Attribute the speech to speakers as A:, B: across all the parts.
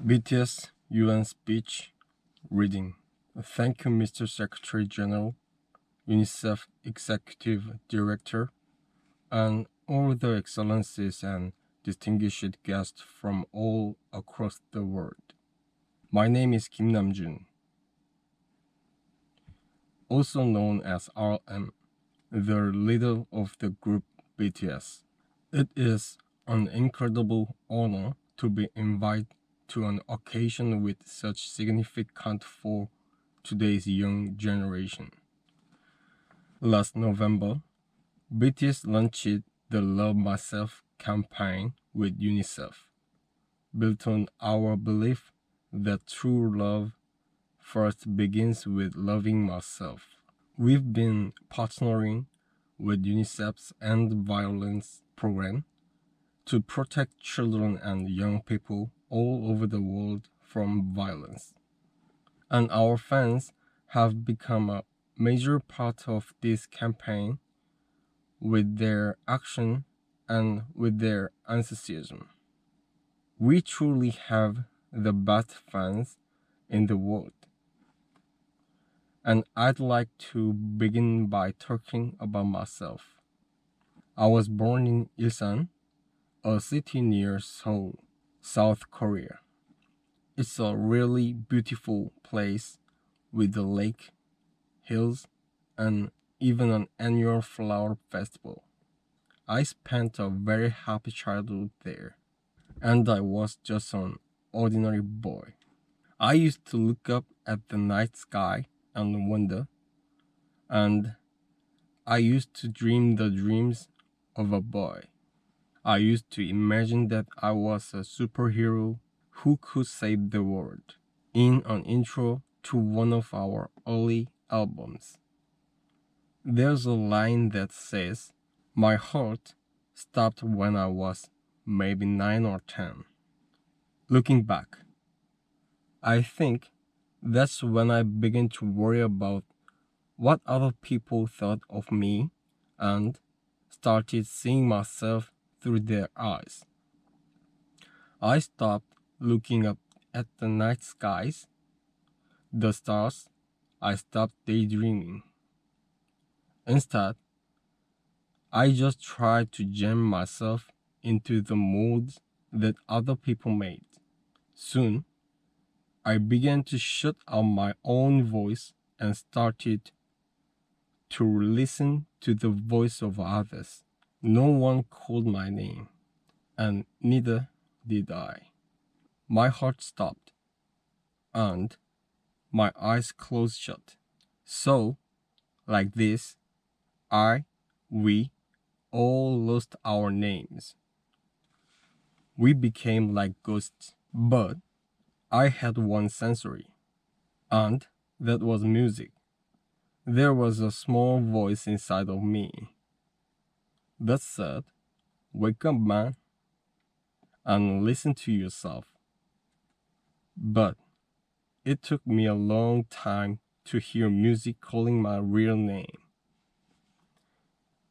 A: BTS UN Speech Reading. Thank you, Mr. Secretary General, UNICEF Executive Director, and all the excellencies and distinguished guests from all across the world. My name is Kim Namjoon, also known as RM, the leader of the group BTS. It is an incredible honor to be invited to an occasion with such significance for today's young generation. Last November, BTS launched the Love Myself campaign with UNICEF, built on our belief that true love first begins with loving myself. We've been partnering with UNICEF's End Violence program to protect children and young people all over the world from violence. And our fans have become a major part of this campaign with their action and with their enthusiasm. We truly have the best fans in the world. And I'd like to begin by talking about myself. I was born in Ilsan, a city near Seoul, South Korea. It's a really beautiful place with a lake, hills, and even an annual flower festival. I spent a very happy childhood there, and I was just an ordinary boy. I used to look up at the night sky and wonder, and I used to dream the dreams of a boy. I used to imagine that I was a superhero who could save the world. In an intro to one of our early albums, there's a line that says, "My heart stopped when I was maybe 9 or 10. Looking back, I think that's when I began to worry about what other people thought of me and started seeing myself through their eyes. I stopped looking up at the night skies, the stars. I stopped daydreaming. Instead, I just tried to jam myself into the molds that other people made. Soon, I began to shut out my own voice and started to listen to the voice of others. No one called my name, and neither did I. My heart stopped, and my eyes closed shut. So, like this, we all lost our names. We became like ghosts, but I had one sensory, and that was music. There was a small voice inside of me that said, "Wake up, man, and listen to yourself." But it took me a long time to hear music calling my real name.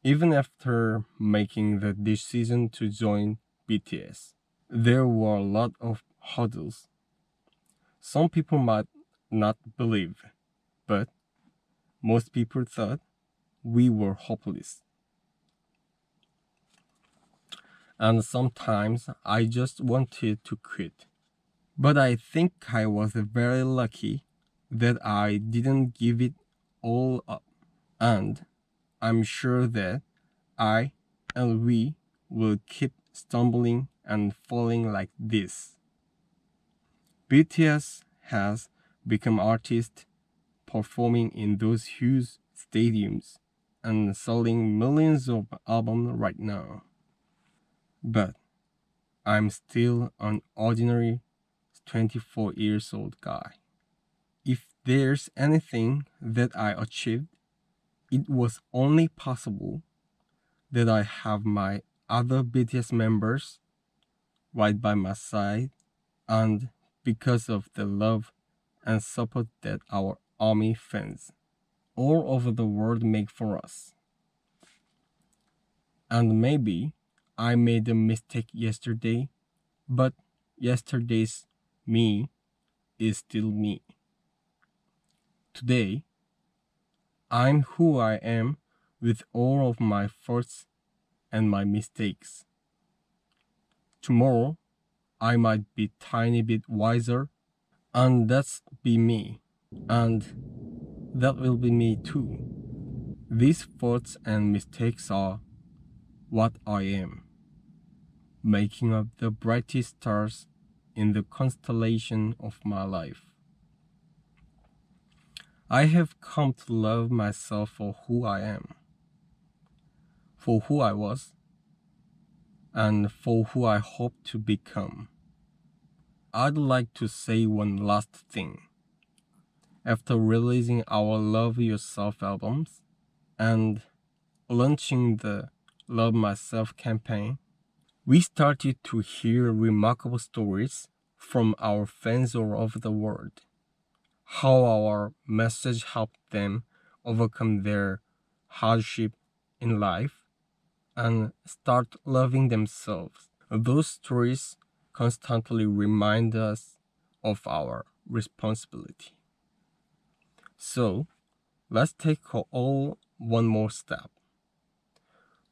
A: Even after making the decision to join BTS, there were a lot of hurdles. Some people might not believe, but most people thought we were hopeless. And sometimes I just wanted to quit. But I think I was very lucky that I didn't give it all up. And I'm sure that I and we will keep stumbling and falling like this. BTS has become artists performing in those huge stadiums and selling millions of albums right now. But I'm still an ordinary 24 years old guy. If there's anything that I achieved, it was only possible that I have my other BTS members right by my side and because of the love and support that our ARMY fans all over the world make for us. And maybe I made a mistake yesterday, but yesterday's me is still me. Today, I'm who I am with all of my faults and my mistakes. Tomorrow, I might be tiny bit wiser, and that's be me, and that will be me too. These faults and mistakes are what I am, making up the brightest stars in the constellation of my life. I have come to love myself for who I am, for who I was, and for who I hope to become. I'd like to say one last thing. After releasing our Love Yourself albums and launching the Love Myself campaign, we started to hear remarkable stories from our fans all over the world. How our message helped them overcome their hardship in life and start loving themselves. Those stories constantly remind us of our responsibility. So, let's take all one more step.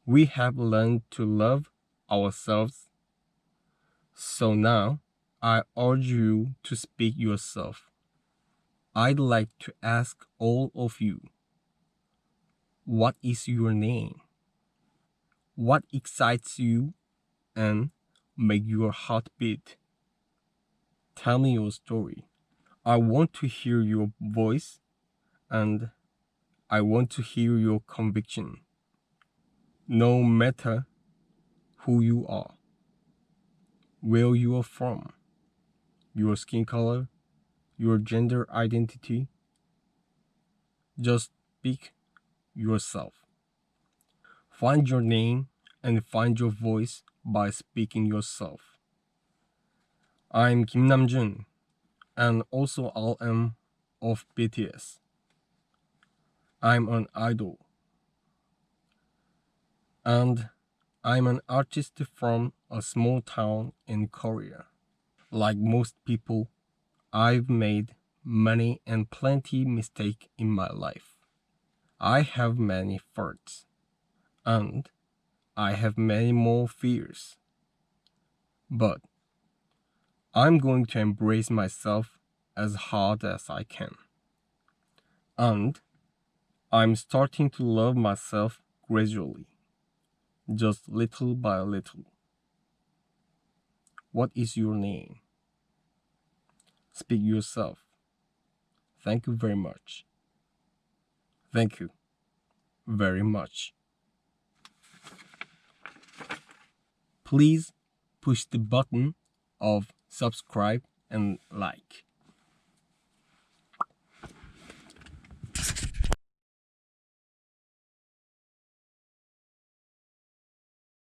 A: We have learned to love ourselves. So now, I urge you to speak yourself. I'd like to ask all of you, what is your name? What excites you and make your heart beat? Tell me your story. I want to hear your voice and I want to hear your conviction. No matter who you are, where you are from, your skin color, your gender identity, just speak yourself. Find your name and find your voice by speaking yourself. I'm Kim Namjoon, and also RM of BTS. I'm an idol. And I'm an artist from a small town in Korea. Like most people, I've made many and plenty mistakes in my life. I have many faults, and I have many more fears. But I'm going to embrace myself as hard as I can. And I'm starting to love myself gradually, just little by little. What is your name? Speak yourself. Thank you very much. Thank you very much. Please push the button of subscribe and like.